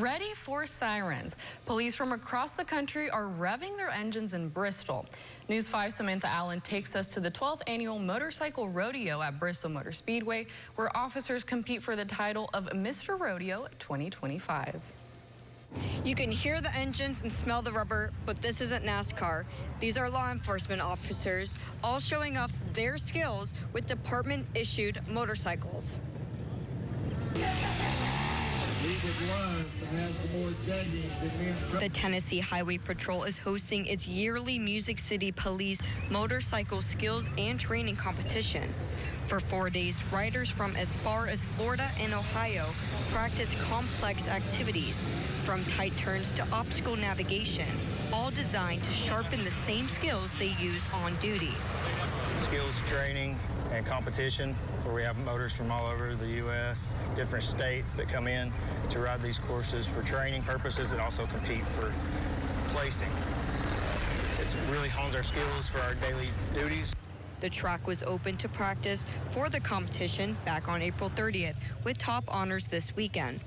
Ready for sirens. Police from across the country are revving their engines in Bristol. News 5 Samantha Allen takes us to the 12th Annual Motorcycle Rodeo at Bristol Motor Speedway, where officers compete for the title of Mr. Rodeo 2025. You can hear the engines and smell the rubber, but this isn't NASCAR. These are law enforcement officers, all showing off their skills with department-issued motorcycles. The Tennessee Highway Patrol is hosting its yearly Music City Police motorcycle skills and training competition. For 4 days, riders from as far as Florida and Ohio practice complex activities, from tight turns to obstacle navigation, all designed to sharpen the same skills they use on duty. Skills training and competition, where we have motors from all over the U.S., different states that come in to ride these courses for training purposes and also compete for placing. It really hones our skills for our daily duties. The track was open to practice for the competition back on April 30th, with top honors this weekend.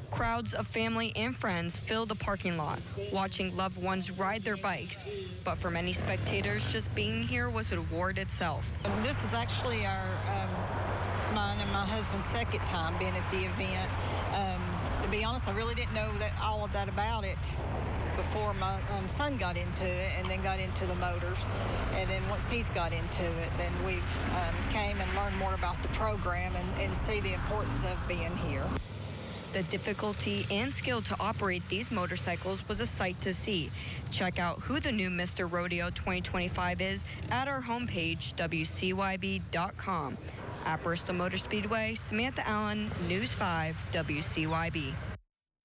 Crowds of family and friends filled the parking lot, watching loved ones ride their bikes. But for many spectators, just being here was an award itself. This is actually mine and my husband's second time being at the event. To be honest, I really didn't know all of that about it before my son got into it and then got into the motors. And then once he's got into it, then we've came and learned more about the program and see the importance of being here. The difficulty and skill to operate these motorcycles was a sight to see. Check out who the new Mr. Rodeo 2025 is at our homepage, WCYB.com. At Bristol Motor Speedway, Samantha Allen, News 5, WCYB.